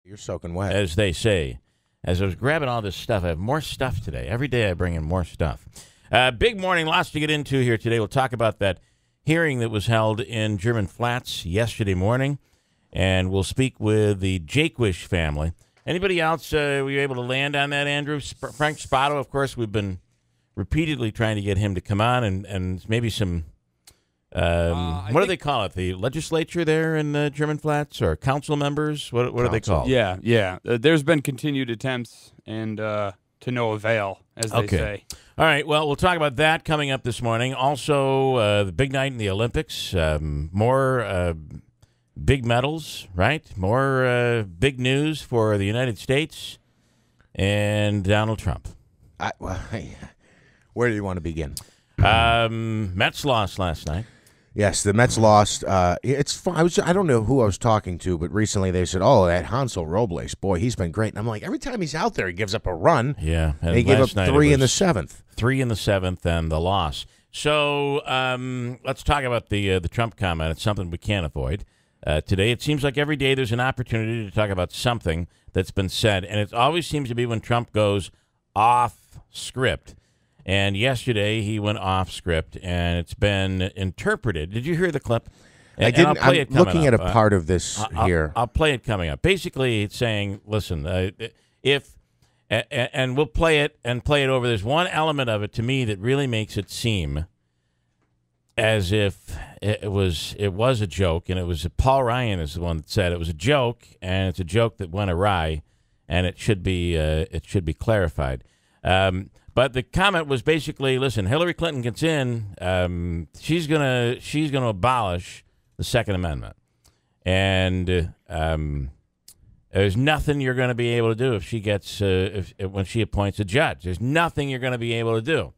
You're soaking wet. as they say. As I was grabbing all this stuff, I have more stuff today. Every day I bring in more stuff. Big morning, lots to get into here today. We'll talk about that hearing that was held in German Flats yesterday morning, and we'll speak with the Jakewish family. Anybody else, were you able to land on that, Andrew? Frank Spotto, of course, we've been repeatedly trying to get him to come on, and maybe some, what do they call it, the legislature there in German Flats, or council members? What are they called? Yeah. There's been continued attempts, and to no avail, as they say. All right, well, we'll talk about that coming up this morning. Also, the big night in the Olympics, more big medals, right? More big news for the United States and Donald Trump. Where do you want to begin? Mets lost last night. Yes, the Mets lost. It's fun. I don't know who I was talking to, but recently they said, "Oh, that Hansel Robles, boy, he's been great." And I'm like, every time he's out there, he gives up a run. Yeah, and they gave up 3 in the 7th. 3 in the 7th, and the loss. So let's talk about the Trump comment. It's something we can't avoid today. It seems like every day there's an opportunity to talk about something that's been said, and it always seems to be when Trump goes off script. And yesterday he went off script, and it's been interpreted. Did you hear the clip? I didn't. I'm looking at a part of this here. I'll play it coming up. Basically, it's saying, listen, and we'll play it over. There's one element of it to me that really makes it seem as if it was a joke, and it was Paul Ryan is the one that said it was a joke, and it's a joke that went awry, and it should be clarified. But the comment was basically, listen, Hillary Clinton gets in, she's gonna abolish the Second Amendment, and there's nothing you're going to be able to do if she gets when she appoints a judge. There's nothing you're going to be able to do.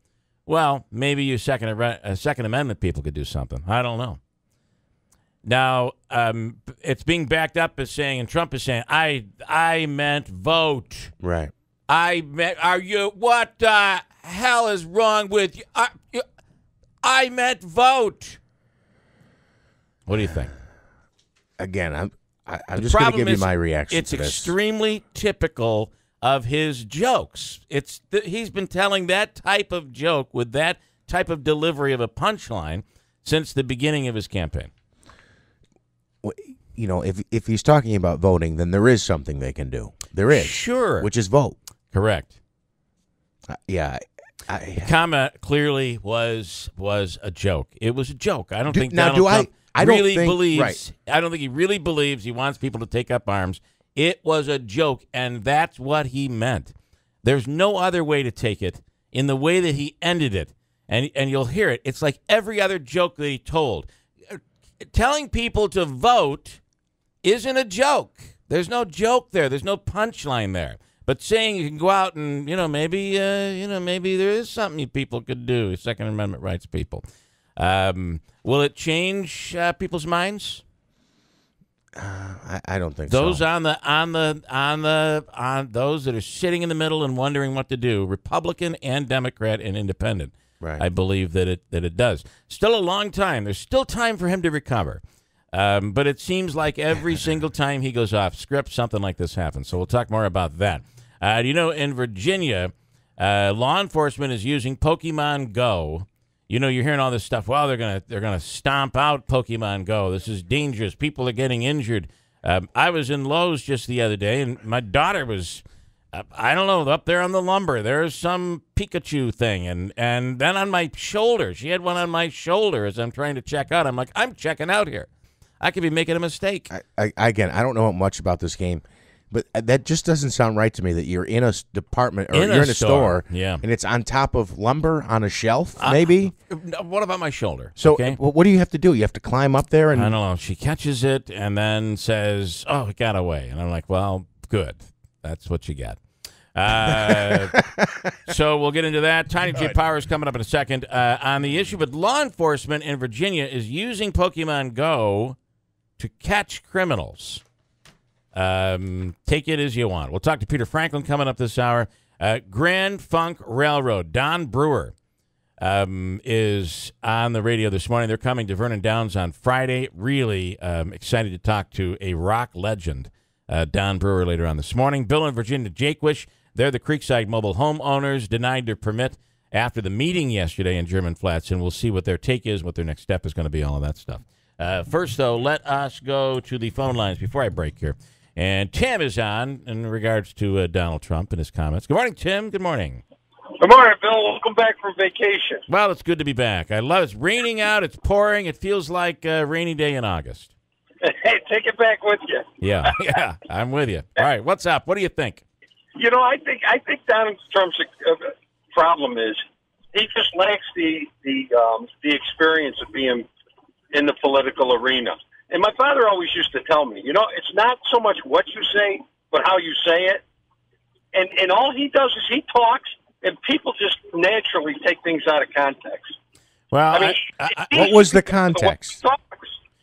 Well, maybe you Second Amendment people could do something. I don't know. Now, it's being backed up as saying, and Trump is saying, I meant vote. Right. What the hell is wrong with you? I meant vote. What do you think? Again, I'm just going to give you my reaction to this. It's extremely typical of his jokes. He's been telling that type of joke with that type of delivery of a punchline since the beginning of his campaign. You know, if he's talking about voting, then there is something they can do. There is. Sure. Which is vote. Correct. Yeah. The comment clearly was a joke. It was a joke. I don't think Donald Trump believes. I don't think he really believes he wants people to take up arms. It was a joke, and that's what he meant. There's no other way to take it in the way that he ended it, and you'll hear it. It's like every other joke that he told. Telling people to vote isn't a joke. There's no joke there. There's no punchline there. But saying you can go out and, maybe there is something people could do, Second Amendment rights people. Will it change people's minds? I don't think those so. on those that are sitting in the middle and wondering what to do, Republican and Democrat and Independent. Right. I believe that it does. Still a long time. There's still time for him to recover. But it seems like every single time he goes off script, something like this happens. So we'll talk more about that. In Virginia, law enforcement is using Pokemon Go. You're hearing all this stuff. Well, they're gonna stomp out Pokemon Go. This is dangerous. People are getting injured. I was in Lowe's just the other day, and my daughter was, I don't know, up there on the lumber. There's some Pikachu thing, and then on my shoulder, she had one on my shoulder as I'm trying to check out. I'm like, I'm checking out here. I could be making a mistake. Again, I don't know much about this game, but that just doesn't sound right to me that you're in a department or you're in a store, yeah, and it's on top of lumber on a shelf, maybe? What about my shoulder? So okay? What do you have to do? You have to climb up there? And I don't know. She catches it and then says, oh, it got away. And I'm like, well, good. That's what you got. So we'll get into that. Tiny J Power is coming up in a second. On the issue, but law enforcement in Virginia is using Pokemon Go to catch criminals. Take it as you want. We'll talk to Peter Franklin coming up this hour. Grand Funk Railroad. Don Brewer is on the radio this morning. They're coming to Vernon Downs on Friday. Really excited to talk to a rock legend Don Brewer later on this morning. Bill and Virginia Jakewish, they're the Creekside mobile home owners, denied their permit after the meeting yesterday in German Flats, and we'll see what their take is, what their next step is going to be, all of that stuff. First, though, let us go to the phone lines before I break here. And Tim is on in regards to Donald Trump and his comments. Good morning, Tim. Good morning. Good morning, Bill. Welcome back from vacation. Well, it's good to be back. I love it. It's raining out. It's pouring. It feels like a rainy day in August. Hey, take it back with you. Yeah, I'm with you. All right, what's up? What do you think? I think Donald Trump's problem is he just lacks the experience of being in the political arena. And my father always used to tell me, it's not so much what you say, but how you say it. And all he does is he talks, and people just naturally take things out of context. Well, what was the context?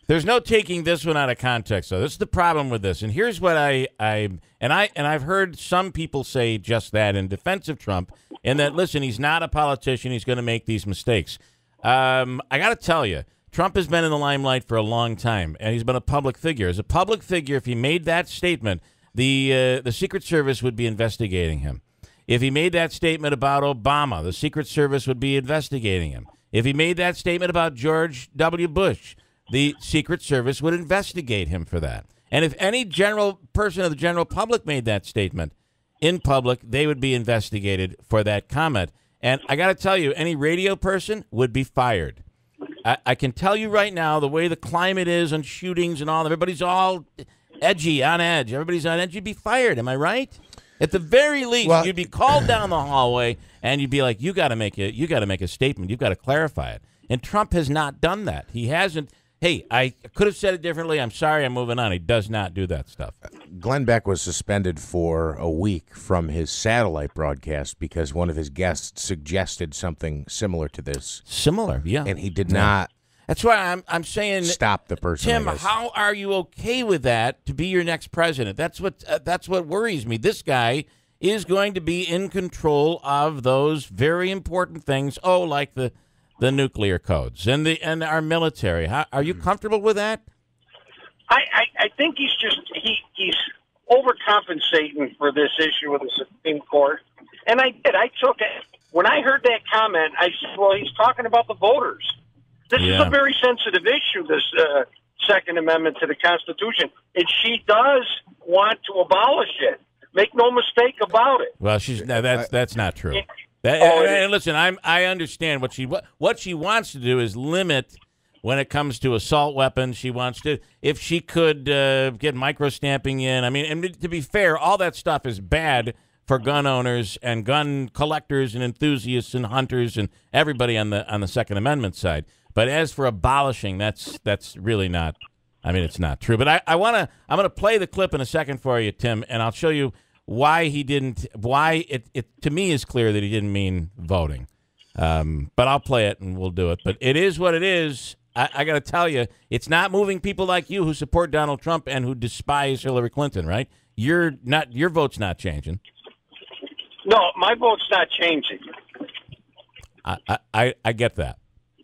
There's no taking this one out of context, though. This is the problem with this. And here's what I've heard some people say just that in defense of Trump, and that, listen, he's not a politician. He's going to make these mistakes. I got to tell you, Trump has been in the limelight for a long time, and he's been a public figure. As a public figure, if he made that statement, the Secret Service would be investigating him. If he made that statement about Obama, the Secret Service would be investigating him. If he made that statement about George W. Bush, the Secret Service would investigate him for that. And if any general person of the general public made that statement in public, they would be investigated for that comment. And I got to tell you, any radio person would be fired. I can tell you right now, the way the climate is on shootings and all, everybody's all edgy, on edge. Everybody's on edge. You'd be fired. Am I right? At the very least, you'd be called down the hallway, and you'd be like, "You got to make a statement. You've got to clarify it." And Trump has not done that. He hasn't. Hey, I could have said it differently. I'm sorry. I'm moving on. He does not do that stuff. Glenn Beck was suspended for a week from his satellite broadcast because one of his guests suggested something similar to this. Similar, yeah. And he did not. That's why I'm saying, stop the person. Tim, how are you okay with that to be your next president? That's what worries me. This guy is going to be in control of those very important things. Oh, like the nuclear codes and our military. Are you comfortable with that? I think he's overcompensating for this issue with the Supreme Court. And I took it. When I heard that comment, I said, well, he's talking about the voters. This is a very sensitive issue, this Second Amendment to the Constitution. And she does want to abolish it. Make no mistake about it. Well, that's not true. And listen, I understand what she wants to do is limit when it comes to assault weapons. She wants to, if she could get microstamping in. I mean, and to be fair, all that stuff is bad for gun owners and gun collectors and enthusiasts and hunters and everybody on the Second Amendment side. But as for abolishing, that's really not. I mean, it's not true. But I'm going to play the clip in a second for you, Tim, and I'll show you why he didn't. Why it to me is clear that he didn't mean voting. But I'll play it and we'll do it. But it is what it is. I got to tell you, it's not moving people like you who support Donald Trump and who despise Hillary Clinton, right? Your vote's not changing. No, my vote's not changing. I get that.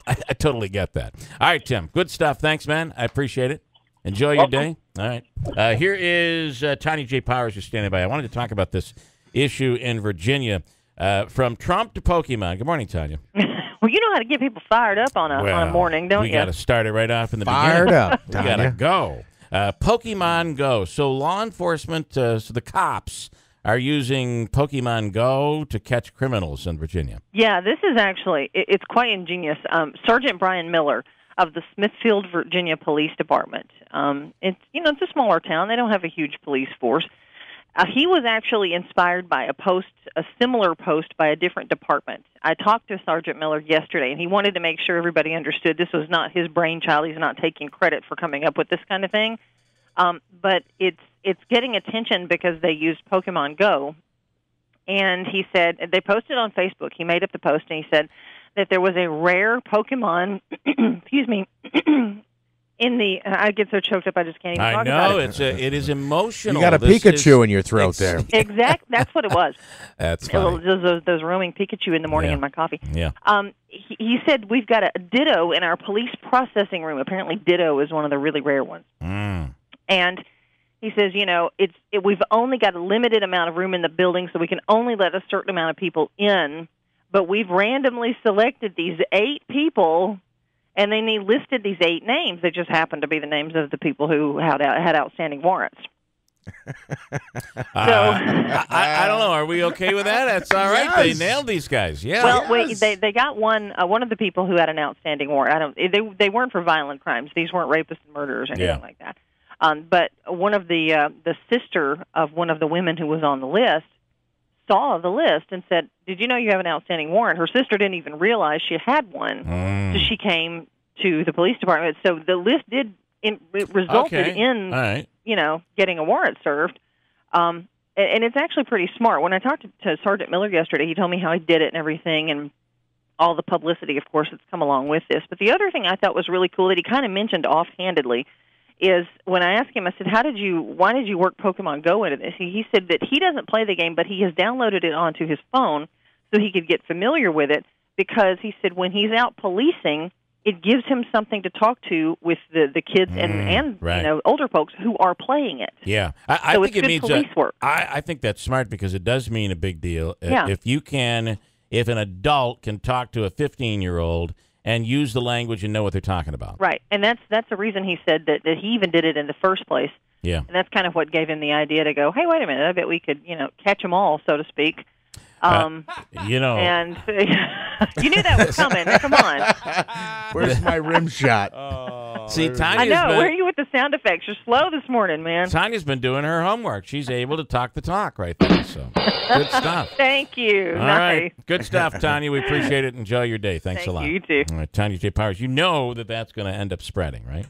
I totally get that. All right, Tim. Good stuff. Thanks, man. I appreciate it. Enjoy your day. All right. Here is Tanya J. Powers who's standing by. I wanted to talk about this issue in Virginia. From Trump to Pokemon. Good morning, Tanya. Well, you know how to get people fired up on a morning, don't you? We got to start it right off in the beginning. Fired up, We got to go. Pokemon Go. So law enforcement, so the cops are using Pokemon Go to catch criminals in Virginia. Yeah, this is actually, it's quite ingenious. Sergeant Brian Miller of the Smithfield, Virginia Police Department. It's a smaller town. They don't have a huge police force. He was actually inspired by a similar post by a different department. I talked to Sergeant Miller yesterday, and he wanted to make sure everybody understood this was not his brainchild. He's not taking credit for coming up with this kind of thing. But it's getting attention because they used Pokemon Go. And he said, they posted on Facebook. He made up the post, and he said that there was a rare Pokemon, excuse me, I get so choked up I just can't even talk about it. It is emotional. You got a Pikachu in your throat there. That's what it was. That's funny. Those roaming Pikachu in the morning in my coffee. Yeah. He said, we've got a Ditto in our police processing room. Apparently Ditto is one of the really rare ones. Mm. And He says, we've only got a limited amount of room in the building, so we can only let a certain amount of people in. But we've randomly selected these 8 people, and then he listed these 8 names. They just happened to be the names of the people who had outstanding warrants. I don't know. Are we okay with that? That's all right. Yes. They nailed these guys. Yeah. Well, Yes. they got one of the people who had an outstanding warrant. They weren't for violent crimes. These weren't rapists and murderers or anything like that. But one of the sister of one of the women who was on the list saw the list and said, "Did you know you have an outstanding warrant?" Her sister didn't even realize she had one, so she came to the police department. So the list resulted in all right. Getting a warrant served. And it's actually pretty smart. When I talked to Sergeant Miller yesterday, he told me how he did it and everything, and all the publicity, of course, that's come along with this. But the other thing I thought was really cool that he kind of mentioned offhandedly is when I asked him, I said, why did you work Pokemon Go into this? He said that he doesn't play the game, but he has downloaded it onto his phone so he could get familiar with it, because he said when he's out policing, it gives him something to talk to with the kids and right. Older folks who are playing it. Yeah, So I think it's it good means police work. I think that's smart, because it does mean a big deal. Yeah. If an adult can talk to a 15-year-old and use the language and know what they're talking about. Right, and that's the reason he said that he even did it in the first place. Yeah, and that's kind of what gave him the idea to go, hey, wait a minute, I bet we could catch them all, so to speak. And you knew that was coming. Come on. Where's my rim shot? See, I know. Where are you with the sound effects? You're slow this morning, man. Tanya's been doing her homework. She's able to talk the talk right there. So good stuff. Thank you. All Nice. right, good stuff, Tanya. We appreciate it. Enjoy your day. Thanks a lot. You too. All right, Tanya J. Powers. You know that's going to end up spreading, right?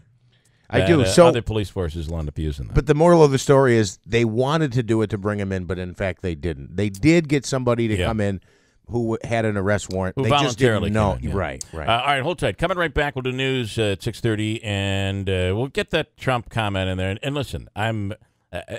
I do. So other police forces will end up using that. But the moral of the story is they wanted to do it to bring him in, but in fact they didn't. They did get somebody to come in who had an arrest warrant. Who they voluntarily just didn't know. came in, yeah. Right. All right, hold tight. Coming right back, we'll do news at 6:30, and we'll get that Trump comment in there. And listen,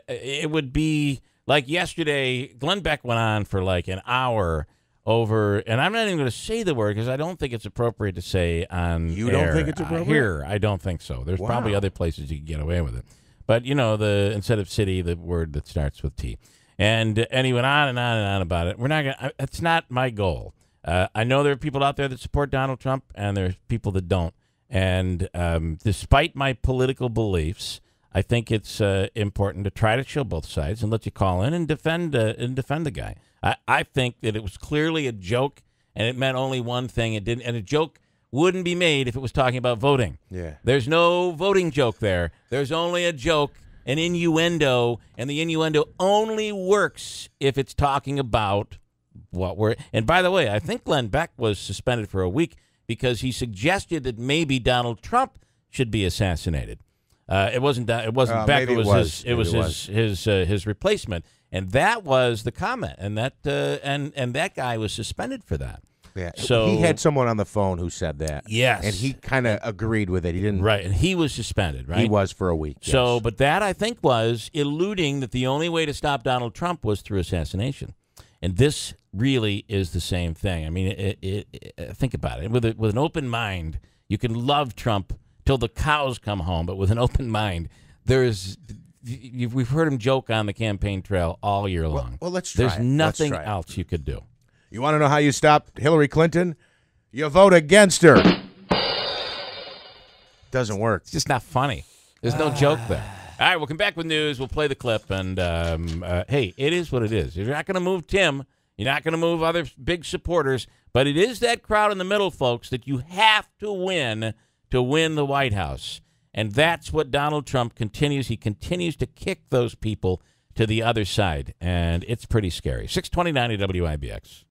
it would be like yesterday, Glenn Beck went on for like an hour over, and I'm not even going to say the word because I don't think it's appropriate to say on You air. don't think it's appropriate? Here, I don't think so. There's probably other places you can get away with it. But, instead of city, the word that starts with T. And he went on and on and on about it. We're not going. It's not my goal. I know there are people out there that support Donald Trump, and there's people that don't. And despite my political beliefs, I think it's important to try to show both sides and let you call in and defend the guy. I think that it was clearly a joke, and it meant only one thing. It didn't, and a joke wouldn't be made if it was talking about voting. Yeah. There's no voting joke there. There's only a joke, an innuendo, and the innuendo only works if it's talking about what we're. And by the way, I think Glenn Beck was suspended for a week because he suggested that maybe Donald Trump should be assassinated. It wasn't Beck. It was his replacement, and that was the comment, and that guy was suspended for that. Yeah. So he had someone on the phone who said that. Yes, and he kind of agreed with it. He didn't. Right, and he was suspended. Right, he was for a week. So, yes. but that I think was alluding that the only way to stop Donald Trump was through assassination, and this really is the same thing. I mean, think about it. With an open mind, you can love Trump till the cows come home, but with an open mind, we've heard him joke on the campaign trail all year long. Well, let's try. There's nothing else you could do. You want to know how you stop Hillary Clinton? You vote against her. Doesn't work. It's just not funny. There's no joke there. All right, we'll come back with news. We'll play the clip, and hey, it is what it is. You're not going to move Tim. You're not going to move other big supporters, but it is that crowd in the middle, folks, that you have to win the White House. And that's what Donald Trump continues. He continues to kick those people to the other side, and it's pretty scary. 629 WIBX.